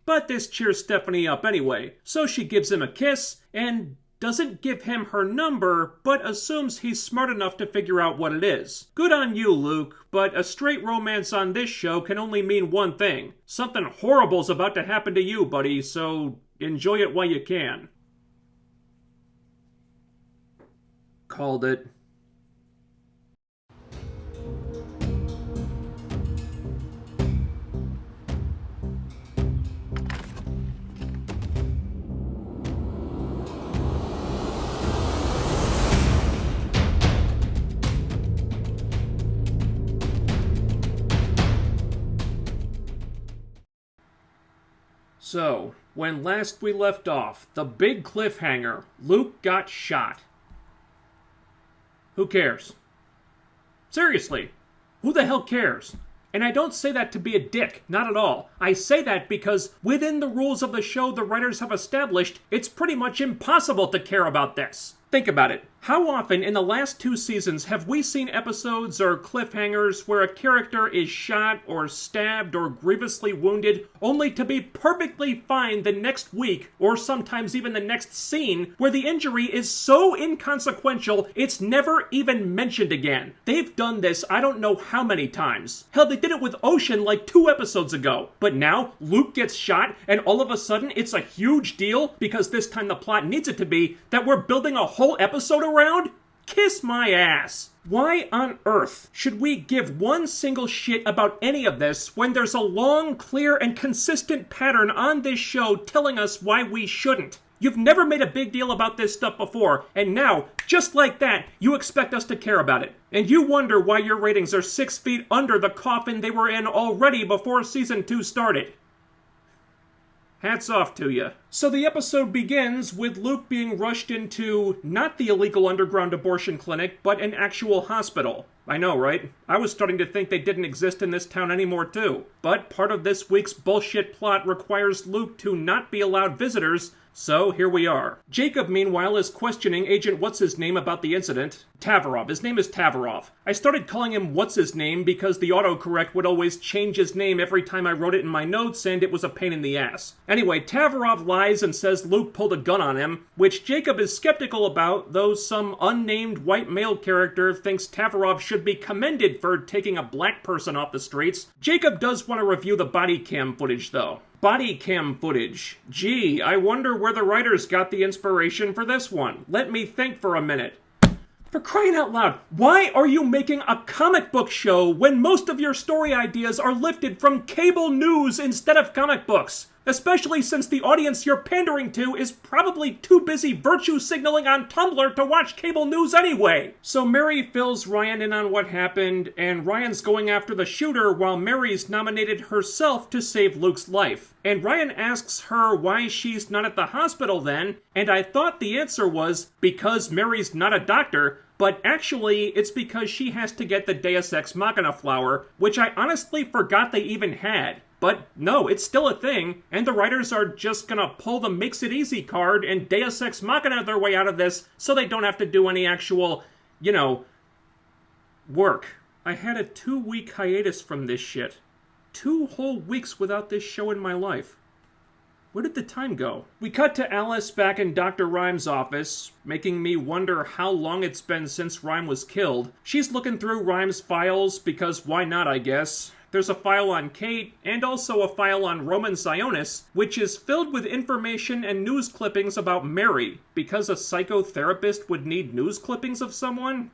But this cheers Stephanie up anyway, so she gives him a kiss and doesn't give him her number, but assumes he's smart enough to figure out what it is. Good on you, Luke, but a straight romance on this show can only mean one thing. Something horrible's about to happen to you, buddy, so enjoy it while you can. Called it. So, when last we left off, the big cliffhanger, Luke got shot. Who cares? Seriously, who the hell cares? And I don't say that to be a dick, not at all. I say that because within the rules of the show the writers have established, it's pretty much impossible to care about this. Think about it. How often in the last 2 seasons have we seen episodes or cliffhangers where a character is shot or stabbed or grievously wounded only to be perfectly fine the next week or sometimes even the next scene where the injury is so inconsequential it's never even mentioned again? They've done this I don't know how many times. Hell, they did it with Ocean like 2 episodes ago. But now Luke gets shot and all of a sudden it's a huge deal because this time the plot needs it to be that we're building a whole episode around? Kiss my ass. Why on earth should we give one single shit about any of this when there's a long, clear, and consistent pattern on this show telling us why we shouldn't? You've never made a big deal about this stuff before, and now, just like that, you expect us to care about it. And you wonder why your ratings are 6 feet under the coffin they were in already before Season 2 started. Hats off to you. So the episode begins with Luke being rushed into not the illegal underground abortion clinic, but an actual hospital. I know, right? I was starting to think they didn't exist in this town anymore too. But part of this week's bullshit plot requires Luke to not be allowed visitors, so here we are. Jacob, meanwhile, is questioning Agent What's-His-Name about the incident. Tavrov. His name is Tavrov. I started calling him What's-His-Name because the autocorrect would always change his name every time I wrote it in my notes, and it was a pain in the ass. Anyway, Tavrov lies and says Luke pulled a gun on him, which Jacob is skeptical about, though some unnamed white male character thinks Tavrov should be commended for taking a black person off the streets. Jacob does want to review the body cam footage, though. Body cam footage. Gee, I wonder where the writers got the inspiration for this one. Let me think for a minute. For crying out loud, why are you making a comic book show when most of your story ideas are lifted from cable news instead of comic books? Especially since the audience you're pandering to is probably too busy virtue signaling on Tumblr to watch cable news anyway. So Mary fills Ryan in on what happened, and Ryan's going after the shooter while Mary's nominated herself to save Luke's life. And Ryan asks her why she's not at the hospital then, and I thought the answer was because Mary's not a doctor, but actually it's because she has to get the Deus Ex Machina flower, which I honestly forgot they even had. But no, it's still a thing, and the writers are just gonna pull the Makes It Easy card and Deus Ex Machina their way out of this so they don't have to do any actual, work. I had a 2-week hiatus from this shit. 2 whole weeks without this show in my life. Where did the time go? We cut to Alice back in Dr. Rhymes' office, making me wonder how long it's been since Rhyme was killed. She's looking through Rhyme's files, because why not, I guess. There's a file on Kate, and also a file on Roman Sionis, which is filled with information and news clippings about Mary, because a psychotherapist would need news clippings of someone?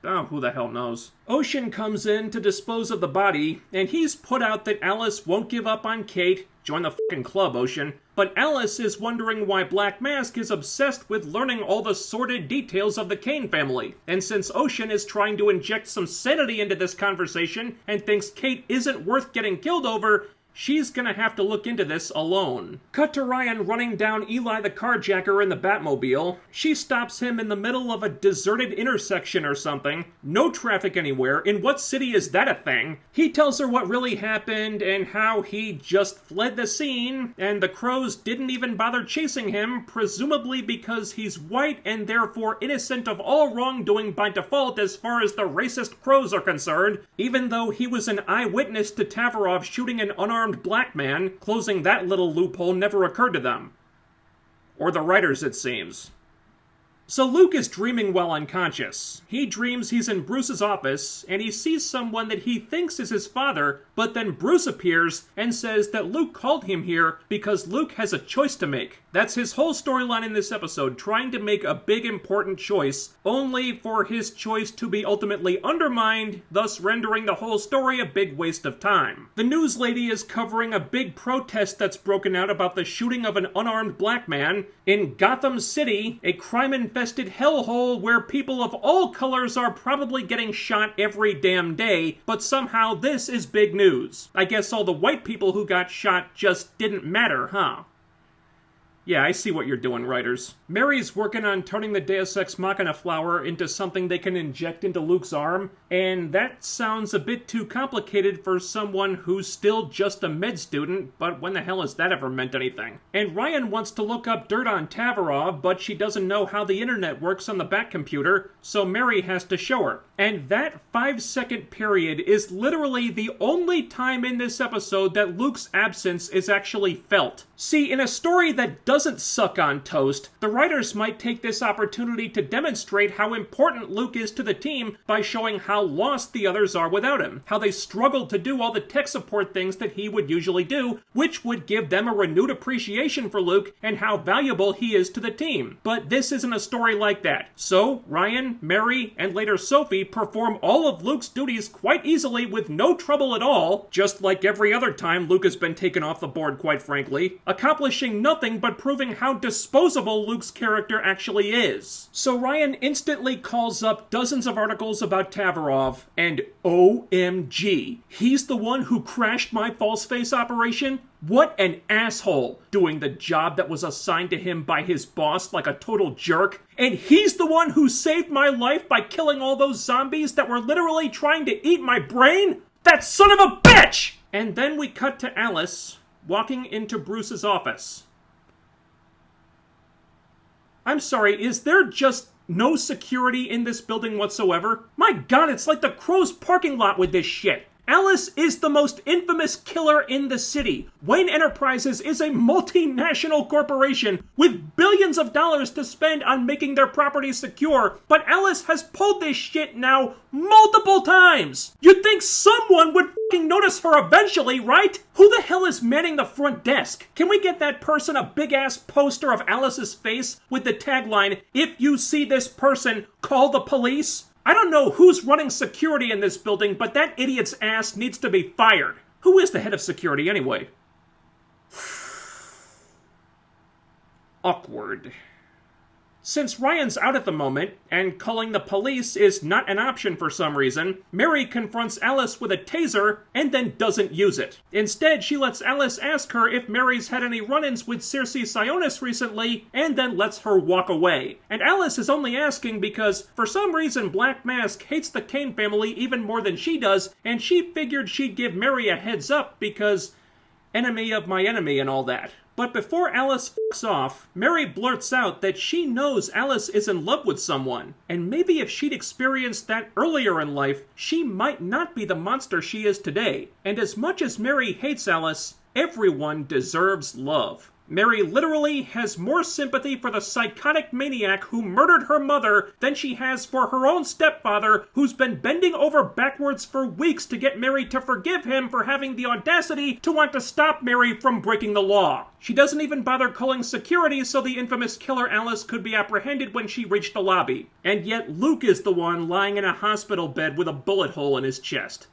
Oh, who the hell knows. Ocean comes in to dispose of the body, and he's put out that Alice won't give up on Kate. Join the fucking club, Ocean. But Alice is wondering why Black Mask is obsessed with learning all the sordid details of the Kane family. And since Ocean is trying to inject some sanity into this conversation and thinks Kate isn't worth getting killed over, she's gonna have to look into this alone. Cut to Ryan running down Eli the carjacker in the Batmobile. She stops him in the middle of a deserted intersection or something. No traffic anywhere. In what city is that a thing? He tells her what really happened and how he just fled the scene, and the Crows didn't even bother chasing him, presumably because he's white and therefore innocent of all wrongdoing by default as far as the racist Crows are concerned, even though he was an eyewitness to Tavrov shooting an unarmed unarmed black man, closing that little loophole never occurred to them. Or the writers, it seems. So Luke is dreaming while unconscious. He dreams he's in Bruce's office, and he sees someone that he thinks is his father, but then Bruce appears and says that Luke called him here because Luke has a choice to make. That's his whole storyline in this episode, trying to make a big important choice, only for his choice to be ultimately undermined, thus rendering the whole story a big waste of time. The news lady is covering a big protest that's broken out about the shooting of an unarmed black man in Gotham City, a crime-infested hellhole where people of all colors are probably getting shot every damn day, but somehow this is big news. I guess all the white people who got shot just didn't matter, huh? Yeah, I see what you're doing, writers. Mary's working on turning the Deus Ex Machina flower into something they can inject into Luke's arm, and that sounds a bit too complicated for someone who's still just a med student, but when the hell has that ever meant anything? And Ryan wants to look up dirt on Tavrov, but she doesn't know how the internet works on the back computer, so Mary has to show her. And that 5-second period is literally the only time in this episode that Luke's absence is actually felt. See, in a story that doesn't suck on toast, the writers might take this opportunity to demonstrate how important Luke is to the team by showing how lost the others are without him, how they struggled to do all the tech support things that he would usually do, which would give them a renewed appreciation for Luke and how valuable he is to the team. But this isn't a story like that. So, Ryan, Mary, and later Sophie perform all of Luke's duties quite easily with no trouble at all, just like every other time Luke has been taken off the board, quite frankly, accomplishing nothing but proving how disposable Luke's character actually is. So Ryan instantly calls up dozens of articles about Tavrov, and OMG, he's the one who crashed my false face operation? What an asshole, doing the job that was assigned to him by his boss like a total jerk. And he's the one who saved my life by killing all those zombies that were literally trying to eat my brain? That son of a bitch! And then we cut to Alice walking into Bruce's office. I'm sorry, is there just no security in this building whatsoever? My god, it's like the Crows parking lot with this shit. Alice is the most infamous killer in the city. Wayne Enterprises is a multinational corporation with billions of dollars to spend on making their properties secure, but Alice has pulled this shit now multiple times. You'd think someone would fucking notice her eventually, right? Who the hell is manning the front desk? Can we get that person a big-ass poster of Alice's face with the tagline, "If you see this person, call the police"? I don't know who's running security in this building, but that idiot's ass needs to be fired. Who is the head of security anyway? Awkward. Since Ryan's out at the moment, and calling the police is not an option for some reason, Mary confronts Alice with a taser and then doesn't use it. Instead, she lets Alice ask her if Mary's had any run-ins with Circe Sionis recently, and then lets her walk away. And Alice is only asking because, for some reason, Black Mask hates the Kane family even more than she does, and she figured she'd give Mary a heads up because enemy of my enemy and all that. But before Alice fucks off, Mary blurts out that she knows Alice is in love with someone, and maybe if she'd experienced that earlier in life, she might not be the monster she is today. And as much as Mary hates Alice, everyone deserves love. Mary literally has more sympathy for the psychotic maniac who murdered her mother than she has for her own stepfather, who's been bending over backwards for weeks to get Mary to forgive him for having the audacity to want to stop Mary from breaking the law. She doesn't even bother calling security so the infamous killer Alice could be apprehended when she reached the lobby. And yet Luke is the one lying in a hospital bed with a bullet hole in his chest.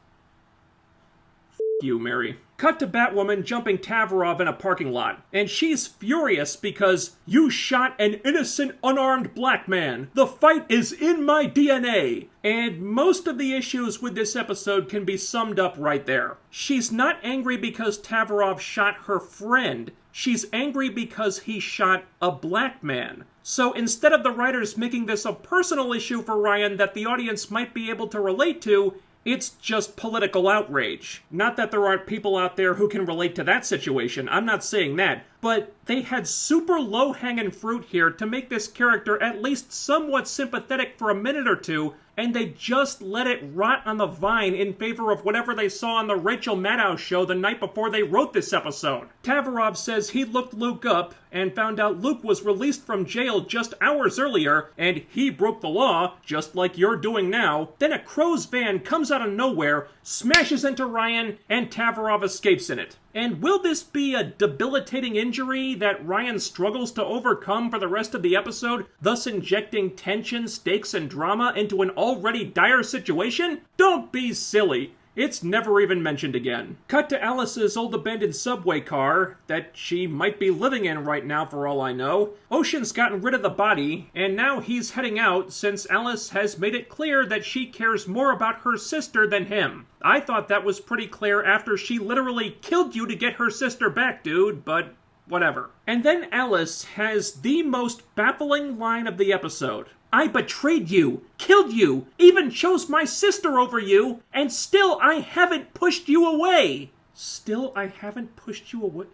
F*** you, Mary. Cut to Batwoman jumping Tavrov in a parking lot, and she's furious because you shot an innocent, unarmed black man. The fight is in my DNA. And most of the issues with this episode can be summed up right there. She's not angry because Tavrov shot her friend. She's angry because he shot a black man. So instead of the writers making this a personal issue for Ryan that the audience might be able to relate to, it's just political outrage. Not that there aren't people out there who can relate to that situation, I'm not saying that, but they had super low-hanging fruit here to make this character at least somewhat sympathetic for a minute or two, and they just let it rot on the vine in favor of whatever they saw on the Rachel Maddow show the night before they wrote this episode. Tavrov says he looked Luke up and found out Luke was released from jail just hours earlier, and he broke the law, just like you're doing now. Then a Crow's van comes out of nowhere, smashes into Ryan, and Tavrov escapes in it. And will this be a debilitating injury that Ryan struggles to overcome for the rest of the episode, thus injecting tension, stakes, and drama into an already dire situation? Don't be silly. It's never even mentioned again. Cut to Alice's old abandoned subway car that she might be living in right now for all I know. Ocean's gotten rid of the body, and now he's heading out since Alice has made it clear that she cares more about her sister than him. I thought that was pretty clear after she literally killed you to get her sister back, dude, but whatever. And then Alice has the most baffling line of the episode. I betrayed you, killed you, even chose my sister over you, and still I haven't pushed you away. Still I haven't pushed you away?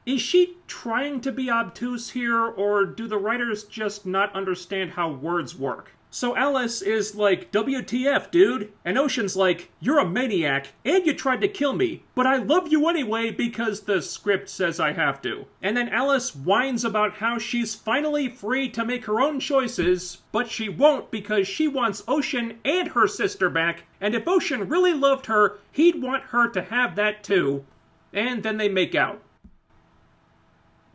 Is she trying to be obtuse here, or do the writers just not understand how words work? So Alice is like, WTF, dude? And Ocean's like, you're a maniac, and you tried to kill me, but I love you anyway because the script says I have to. And then Alice whines about how she's finally free to make her own choices, but she won't because she wants Ocean and her sister back, and if Ocean really loved her, he'd want her to have that too. And then they make out.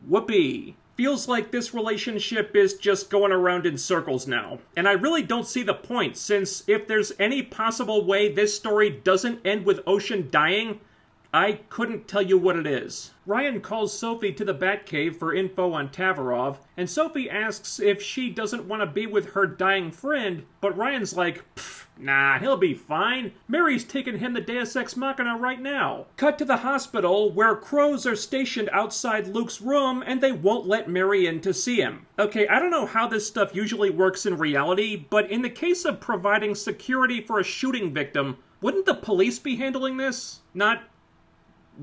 Whoopee. Feels like this relationship is just going around in circles now. And I really don't see the point, since if there's any possible way this story doesn't end with Ocean dying, I couldn't tell you what it is. Ryan calls Sophie to the Batcave for info on Tavrov, and Sophie asks if she doesn't want to be with her dying friend, but Ryan's like, nah, he'll be fine. Mary's taking him the Deus Ex Machina right now. Cut to the hospital, where crows are stationed outside Luke's room, and they won't let Mary in to see him. Okay, I don't know how this stuff usually works in reality, but in the case of providing security for a shooting victim, wouldn't the police be handling this? Not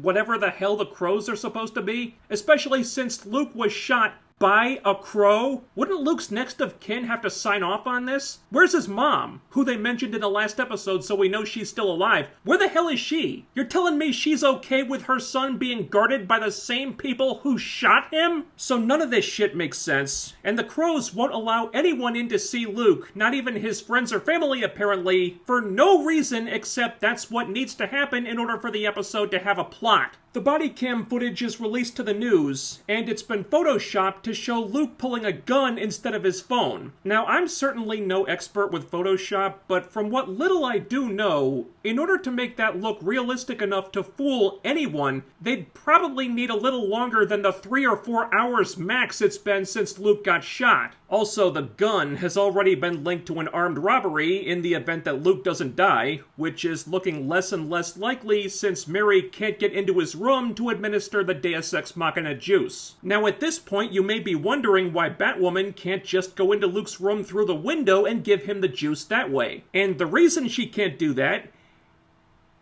whatever the hell the crows are supposed to be? Especially since Luke was shot by a crow? Wouldn't Luke's next of kin have to sign off on this? Where's his mom, who they mentioned in the last episode so we know she's still alive? Where the hell is she? You're telling me she's okay with her son being guarded by the same people who shot him? So none of this shit makes sense, and the crows won't allow anyone in to see Luke, not even his friends or family apparently, for no reason except that's what needs to happen in order for the episode to have a plot. The body cam footage is released to the news, and it's been photoshopped to show Luke pulling a gun instead of his phone. Now, I'm certainly no expert with Photoshop, but from what little I do know, in order to make that look realistic enough to fool anyone, they'd probably need a little longer than the 3 or 4 hours max it's been since Luke got shot. Also, the gun has already been linked to an armed robbery in the event that Luke doesn't die, which is looking less and less likely since Mary can't get into his room to administer the Deus Ex Machina juice. Now at this point you may be wondering why Batwoman can't just go into Luke's room through the window and give him the juice that way. And the reason she can't do that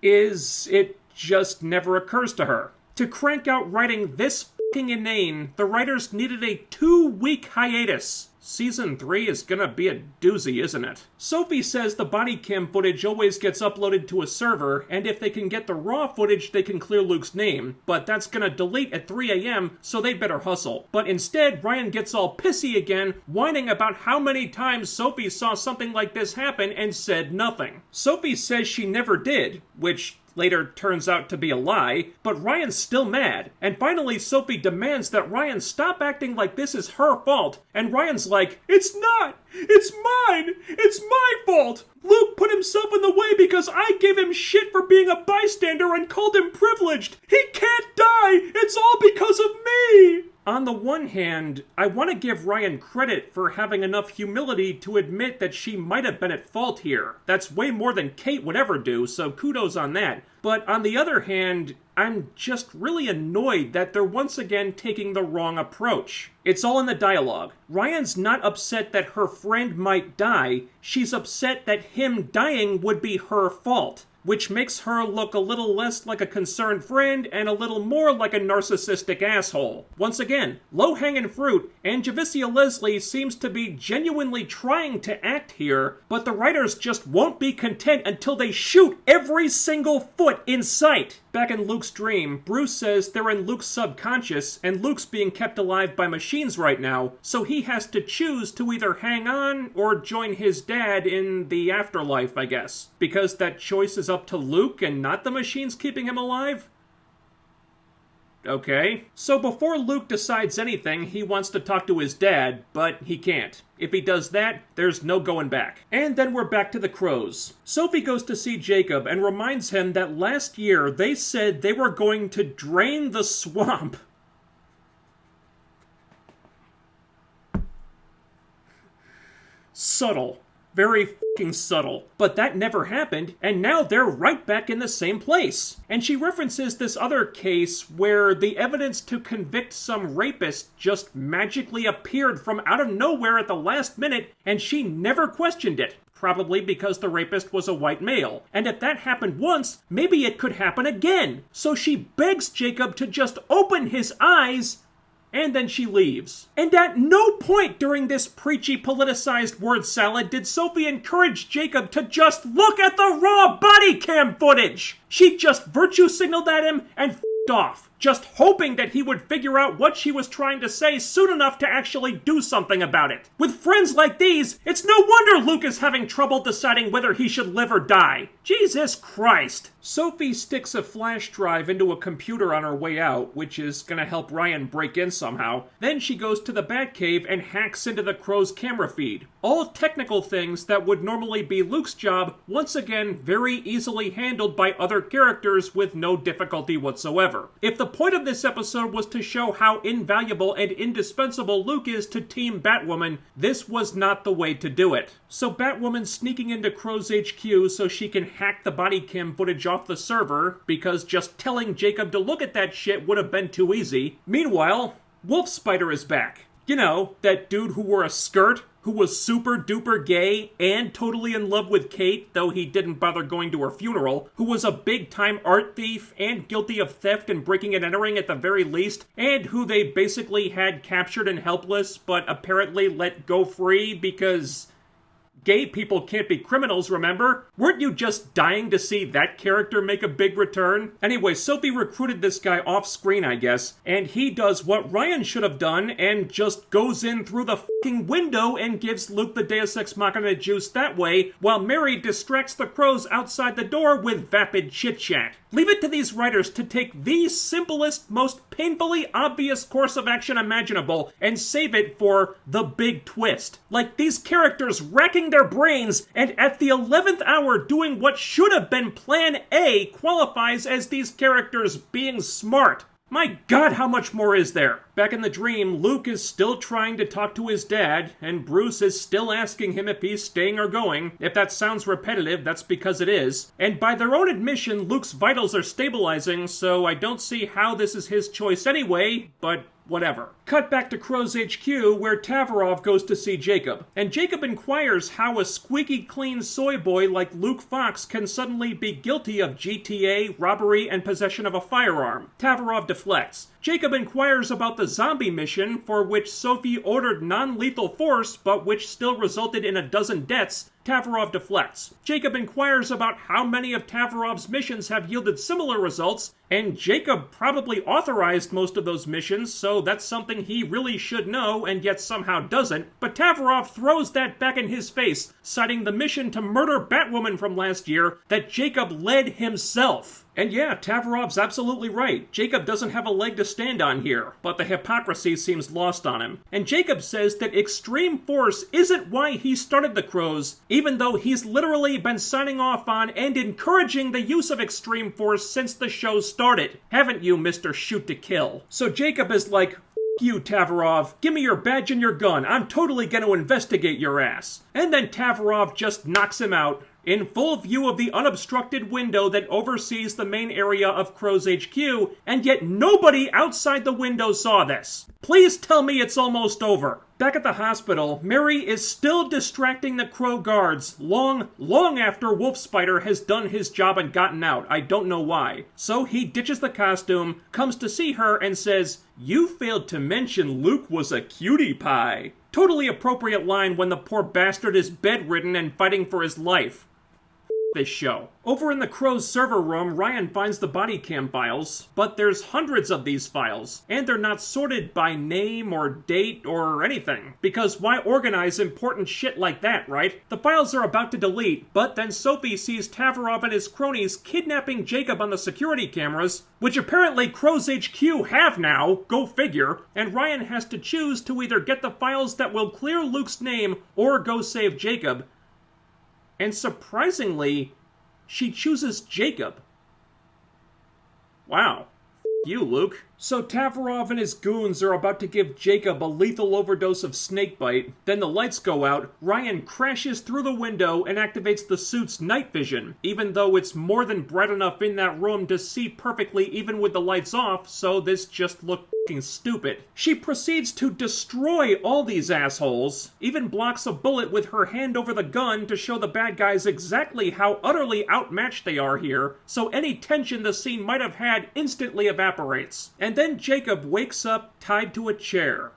is it just never occurs to her. To crank out writing this f***ing inane, the writers needed a 2-week hiatus. Season 3 is gonna be a doozy, isn't it? Sophie says the body cam footage always gets uploaded to a server, and if they can get the raw footage, they can clear Luke's name, but that's gonna delete at 3 a.m., so they better hustle. But instead, Ryan gets all pissy again, whining about how many times Sophie saw something like this happen and said nothing. Sophie says she never did, which later turns out to be a lie, but Ryan's still mad. And finally, Sophie demands that Ryan stop acting like this is her fault, and Ryan's like, it's not! It's mine! It's my fault! Luke put himself in the way because I gave him shit for being a bystander and called him privileged! He can't die! It's all because of me! On the one hand, I want to give Ryan credit for having enough humility to admit that she might have been at fault here. That's way more than Kate would ever do, so kudos on that. But on the other hand, I'm just really annoyed that they're once again taking the wrong approach. It's all in the dialogue. Ryan's not upset that her friend might die, she's upset that him dying would be her fault. which makes her look a little less like a concerned friend and a little more like a narcissistic asshole. Once again, low-hanging fruit, and Javicia Leslie seems to be genuinely trying to act here, but the writers just won't be content until they shoot every single foot in sight. Back in Luke's dream, Bruce says they're in Luke's subconscious, and Luke's being kept alive by machines right now, so he has to choose to either hang on or join his dad in the afterlife, I guess. Because that choice is up to Luke and not the machines keeping him alive? Okay. So before Luke decides anything, he wants to talk to his dad, but he can't. If he does that, there's no going back. And then we're back to the Crows. Sophie goes to see Jacob and reminds him that last year they said they were going to drain the swamp. Subtle. Very fucking subtle. But that never happened, and now they're right back in the same place. And she references this other case where the evidence to convict some rapist just magically appeared from out of nowhere at the last minute, and she never questioned it. Probably because the rapist was a white male. And if that happened once, maybe it could happen again. So she begs Jacob to just open his eyes, and then she leaves. And at no point during this preachy, politicized word salad did Sophie encourage Jacob to just look at the raw body cam footage. She just virtue signaled at him and f***ed off, just hoping that he would figure out what she was trying to say soon enough to actually do something about it. With friends like these, it's no wonder Luke is having trouble deciding whether he should live or die. Jesus Christ. Sophie sticks a flash drive into a computer on her way out, which is gonna help Ryan break in somehow. Then she goes to the Batcave and hacks into the Crow's camera feed. All technical things that would normally be Luke's job, once again very easily handled by other characters with no difficulty whatsoever. If the point of this episode was to show how invaluable and indispensable Luke is to Team Batwoman, this was not the way to do it. So Batwoman's sneaking into Crow's HQ so she can hack the body cam footage off the server, because just telling Jacob to look at that shit would have been too easy. Meanwhile, Wolf Spider is back. You know, that dude who wore a skirt, who was super duper gay and totally in love with Kate, though he didn't bother going to her funeral, who was a big-time art thief and guilty of theft and breaking and entering at the very least, and who they basically had captured and helpless, but apparently let go free because gay people can't be criminals, remember? Weren't you just dying to see that character make a big return? Anyway, Sophie recruited this guy off-screen, I guess, and he does what Ryan should have done and just goes in through the fucking window and gives Luke the Deus Ex Machina juice that way, while Mary distracts the Crows outside the door with vapid chit-chat. Leave it to these writers to take the simplest, most painfully obvious course of action imaginable and save it for the big twist. Like these characters racking their brains, and at the 11th hour doing what should have been Plan A qualifies as these characters being smart. My God, how much more is there? Back in the dream, Luke is still trying to talk to his dad, and Bruce is still asking him if he's staying or going. If that sounds repetitive, that's because it is. And by their own admission, Luke's vitals are stabilizing, so I don't see how this is his choice anyway, but whatever. Cut back to Crow's HQ, where Tavrov goes to see Jacob. And Jacob inquires how a squeaky clean soy boy like Luke Fox can suddenly be guilty of GTA, robbery, and possession of a firearm. Tavrov deflects. Jacob inquires about the zombie mission, for which Sophie ordered non-lethal force, but which still resulted in a dozen deaths. Tavrov deflects. Jacob inquires about how many of Tavrov's missions have yielded similar results, and Jacob probably authorized most of those missions, so that's something he really should know, and yet somehow doesn't. But Tavrov throws that back in his face, citing the mission to murder Batwoman from last year that Jacob led himself. And yeah, Tavrov's absolutely right. Jacob doesn't have a leg to stand on here, but the hypocrisy seems lost on him. And Jacob says that extreme force isn't why he started the Crows, even though he's literally been signing off on and encouraging the use of extreme force since the show started. Haven't you, Mr. Shoot to Kill? So Jacob is like, you, Tavrov. Give me your badge and your gun. I'm totally gonna investigate your ass. And then Tavrov just knocks him out in full view of the unobstructed window that oversees the main area of Crow's HQ, and yet nobody outside the window saw this. Please tell me it's almost over. Back at the hospital, Mary is still distracting the Crow guards long after Wolfspider has done his job and gotten out. I don't know why. So he ditches the costume, comes to see her, and says, "You failed to mention Luke was a cutie pie." Totally appropriate line when the poor bastard is bedridden and fighting for his life. This show. Over in the Crow's server room, Ryan finds the body cam files, but there's hundreds of these files, and they're not sorted by name or date or anything. Because why organize important shit like that, right? The files are about to delete, but then Sophie sees Tavrov and his cronies kidnapping Jacob on the security cameras, which apparently Crow's HQ have now, go figure, and Ryan has to choose to either get the files that will clear Luke's name or go save Jacob. And surprisingly, she chooses Jacob. Wow. You, Luke. So Tavrov and his goons are about to give Jacob a lethal overdose of snakebite. Then the lights go out, Ryan crashes through the window and activates the suit's night vision, even though it's more than bright enough in that room to see perfectly even with the lights off, so this just looked fucking stupid. She proceeds to destroy all these assholes, even blocks a bullet with her hand over the gun to show the bad guys exactly how utterly outmatched they are here, so any tension the scene might have had instantly evaporates. And then Jacob wakes up tied to a chair.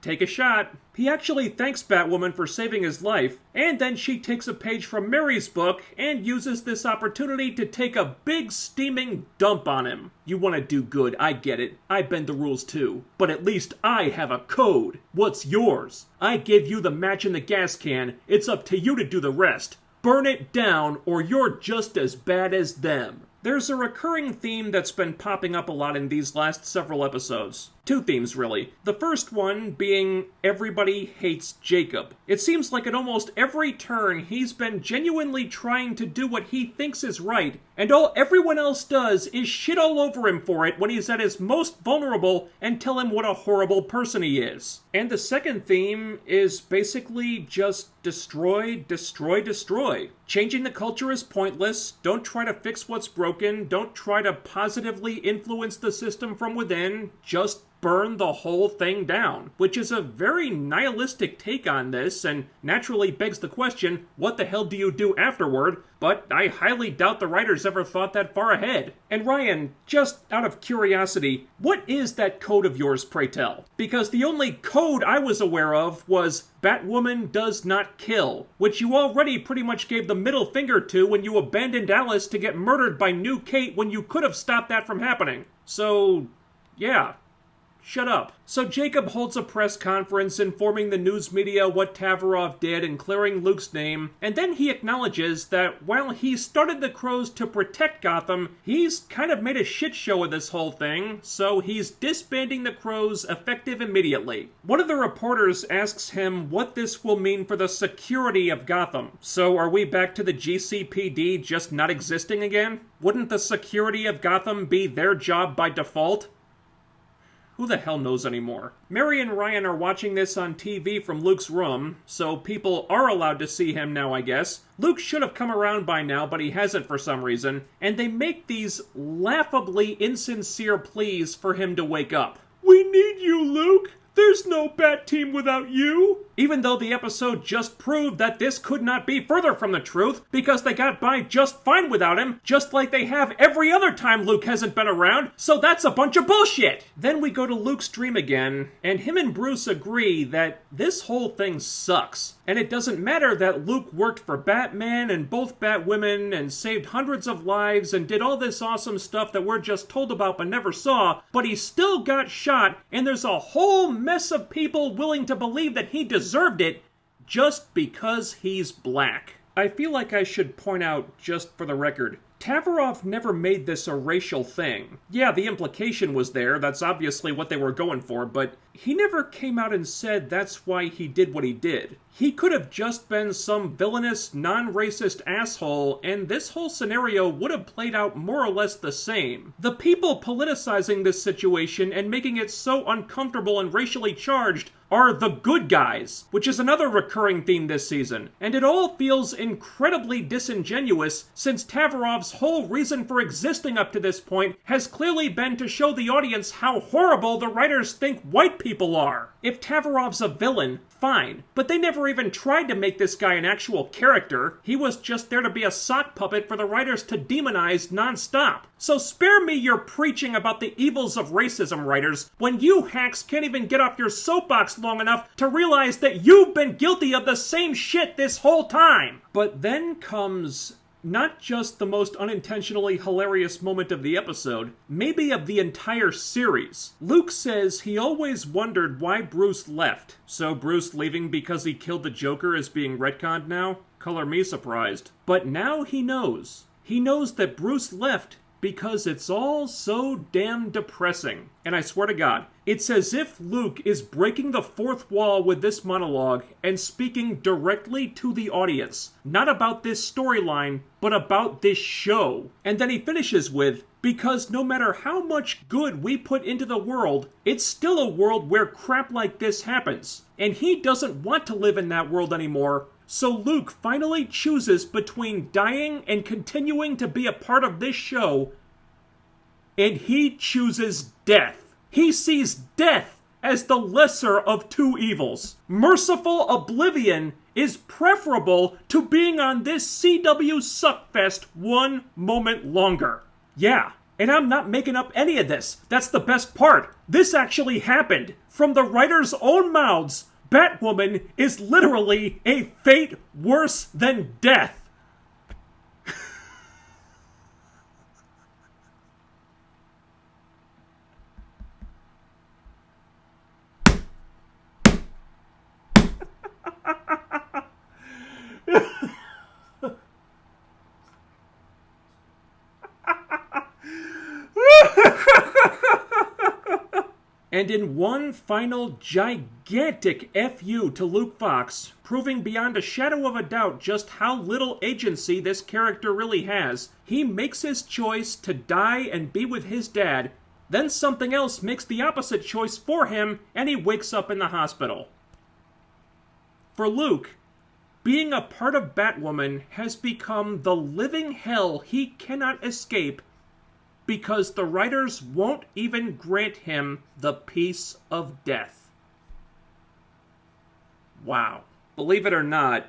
Take a shot. He actually thanks Batwoman for saving his life, and then she takes a page from Mary's book and uses this opportunity to take a big steaming dump on him. You want to do good, I get it. I bend the rules too. But at least I have a code. What's yours? I gave you the match in the gas can. It's up to you to do the rest. Burn it down, or you're just as bad as them. There's a recurring theme that's been popping up a lot in these last several episodes. Two themes, really. The first one being everybody hates Jacob. It seems like at almost every turn he's been genuinely trying to do what he thinks is right, and all everyone else does is shit all over him for it when he's at his most vulnerable and tell him what a horrible person he is. And the second theme is basically just destroy, destroy, destroy. Changing the culture is pointless. Don't try to fix what's broken. Don't try to positively influence the system from within. Just burn the whole thing down, which is a very nihilistic take on this and naturally begs the question, what the hell do you do afterward? But I highly doubt the writers ever thought that far ahead. And Ryan, just out of curiosity, what is that code of yours, pray tell? Because the only code I was aware of was Batwoman does not kill, which you already pretty much gave the middle finger to when you abandoned Alice to get murdered by New Kate when you could have stopped that from happening. So, yeah. Shut up. So Jacob holds a press conference informing the news media what Tavrov did and clearing Luke's name, and then he acknowledges that while he started the Crows to protect Gotham, he's kind of made a shit show of this whole thing, so he's disbanding the Crows effective immediately. One of the reporters asks him what this will mean for the security of Gotham. So are we back to the GCPD just not existing again? Wouldn't the security of Gotham be their job by default? Who the hell knows anymore? Mary and Ryan are watching this on TV from Luke's room, so people are allowed to see him now, I guess. Luke should have come around by now, but he hasn't for some reason, and they make these laughably insincere pleas for him to wake up. We need you, Luke! There's no Bat Team without you! Even though the episode just proved that this could not be further from the truth, because they got by just fine without him, just like they have every other time Luke hasn't been around, so that's a bunch of bullshit! Then we go to Luke's dream again, and him and Bruce agree that this whole thing sucks. And it doesn't matter that Luke worked for Batman and both Batwomen and saved hundreds of lives and did all this awesome stuff that we're just told about but never saw, but he still got shot, and there's a whole mess of people willing to believe that he deserved it just because he's black. I feel like I should point out, just for the record, Tavrov never made this a racial thing. Yeah, the implication was there, that's obviously what they were going for, but he never came out and said that's why he did what he did. He could have just been some villainous, non-racist asshole, and this whole scenario would have played out more or less the same. The people politicizing this situation and making it so uncomfortable and racially charged are the good guys, which is another recurring theme this season. And it all feels incredibly disingenuous since Tavrov's whole reason for existing up to this point has clearly been to show the audience how horrible the writers think white people are. If Tavrov's a villain, fine, but they never even tried to make this guy an actual character. He was just there to be a sock puppet for the writers to demonize non-stop. So spare me your preaching about the evils of racism, writers, when you hacks can't even get off your soapbox long enough to realize that you've been guilty of the same shit this whole time. But then comes not just the most unintentionally hilarious moment of the episode, maybe of the entire series. Luke says he always wondered why Bruce left. So Bruce leaving because he killed the Joker is being retconned now? Color me surprised. But now he knows. He knows that Bruce left because it's all so damn depressing. And I swear to God, it's as if Luke is breaking the fourth wall with this monologue and speaking directly to the audience. Not about this storyline, but about this show. And then he finishes with, because no matter how much good we put into the world, it's still a world where crap like this happens. And he doesn't want to live in that world anymore. So Luke finally chooses between dying and continuing to be a part of this show, and he chooses death. He sees death as the lesser of two evils. Merciful oblivion is preferable to being on this CW suckfest one moment longer. Yeah, and I'm not making up any of this. That's the best part. This actually happened. From the writers' own mouths, Batwoman is literally a fate worse than death. And in one final gigantic FU to Luke Fox, proving beyond a shadow of a doubt just how little agency this character really has, he makes his choice to die and be with his dad. Then something else makes the opposite choice for him, and he wakes up in the hospital. For Luke, being a part of Batwoman has become the living hell he cannot escape, because the writers won't even grant him the peace of death. Wow. Believe it or not,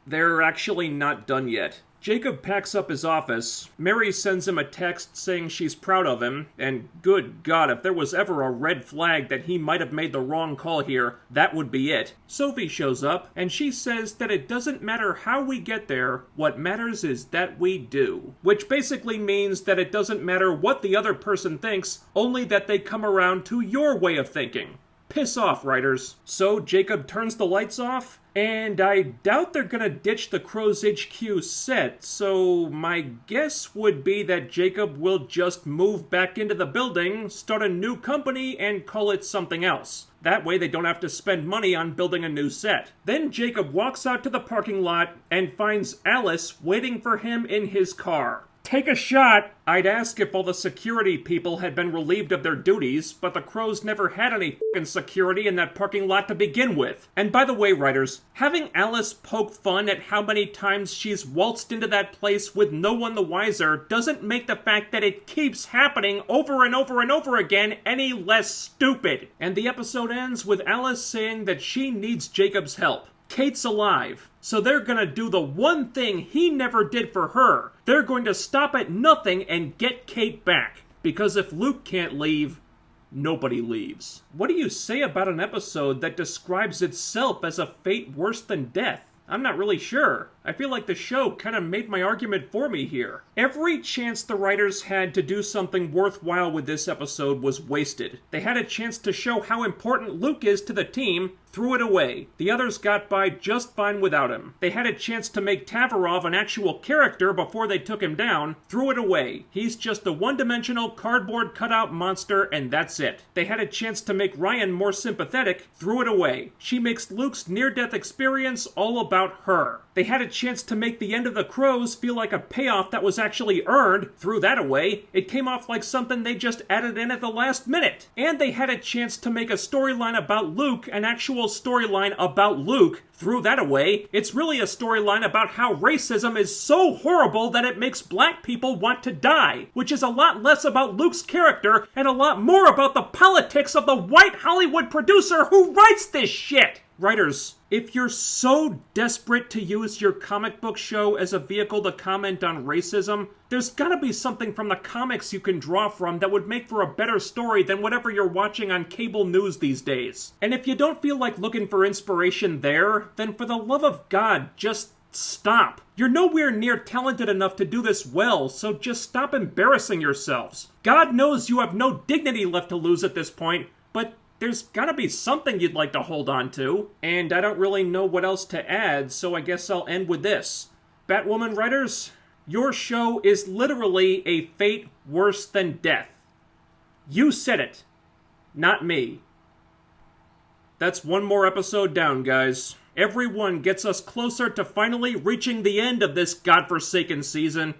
they're actually not done yet. Jacob packs up his office. Mary sends him a text saying she's proud of him, and good God, if there was ever a red flag that he might have made the wrong call here, that would be it. Sophie shows up, and she says that it doesn't matter how we get there, what matters is that we do. Which basically means that it doesn't matter what the other person thinks, only that they come around to your way of thinking. Piss off, writers. So Jacob turns the lights off, and I doubt they're gonna ditch the Crows HQ set, so my guess would be that Jacob will just move back into the building, start a new company, and call it something else. That way they don't have to spend money on building a new set. Then Jacob walks out to the parking lot and finds Alice waiting for him in his car. Take a shot! I'd ask if all the security people had been relieved of their duties, but the Crows never had any f***ing security in that parking lot to begin with. And by the way, writers, having Alice poke fun at how many times she's waltzed into that place with no one the wiser doesn't make the fact that it keeps happening over and over and over again any less stupid. And the episode ends with Alice saying that she needs Jacob's help. Kate's alive, so they're gonna do the one thing he never did for her. They're going to stop at nothing and get Kate back. Because if Luke can't leave, nobody leaves. What do you say about an episode that describes itself as a fate worse than death? I'm not really sure. I feel like the show kind of made my argument for me here. Every chance the writers had to do something worthwhile with this episode was wasted. They had a chance to show how important Luke is to the team, threw it away. The others got by just fine without him. They had a chance to make Tavrov an actual character before they took him down, threw it away. He's just a one-dimensional cardboard cutout monster, and that's it. They had a chance to make Ryan more sympathetic, threw it away. She makes Luke's near-death experience all about her. They had a chance to make the end of the Crows feel like a payoff that was actually earned, threw that away. It came off like something they just added in at the last minute. And they had a chance to make a storyline about Luke, an actual storyline about Luke, threw that away. It's really a storyline about how racism is so horrible that it makes black people want to die, which is a lot less about Luke's character and a lot more about the politics of the white Hollywood producer who writes this shit. Writers, if you're so desperate to use your comic book show as a vehicle to comment on racism, there's gotta be something from the comics you can draw from that would make for a better story than whatever you're watching on cable news these days. And if you don't feel like looking for inspiration there, then for the love of God, just stop. You're nowhere near talented enough to do this well, so just stop embarrassing yourselves. God knows you have no dignity left to lose at this point, but there's gotta be something you'd like to hold on to. And I don't really know what else to add, so I guess I'll end with this. Batwoman writers, your show is literally a fate worse than death. You said it, not me. That's one more episode down, guys. Every one gets us closer to finally reaching the end of this godforsaken season.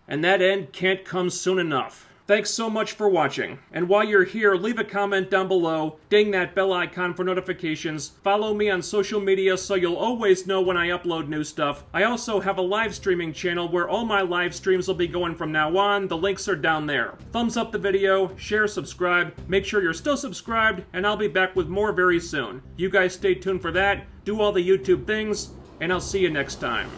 And that end can't come soon enough. Thanks so much for watching, and while you're here, leave a comment down below, ding that bell icon for notifications, follow me on social media so you'll always know when I upload new stuff. I also have a live streaming channel where all my live streams will be going from now on, the links are down there. Thumbs up the video, share, subscribe, make sure you're still subscribed, and I'll be back with more very soon. You guys stay tuned for that, do all the YouTube things, and I'll see you next time.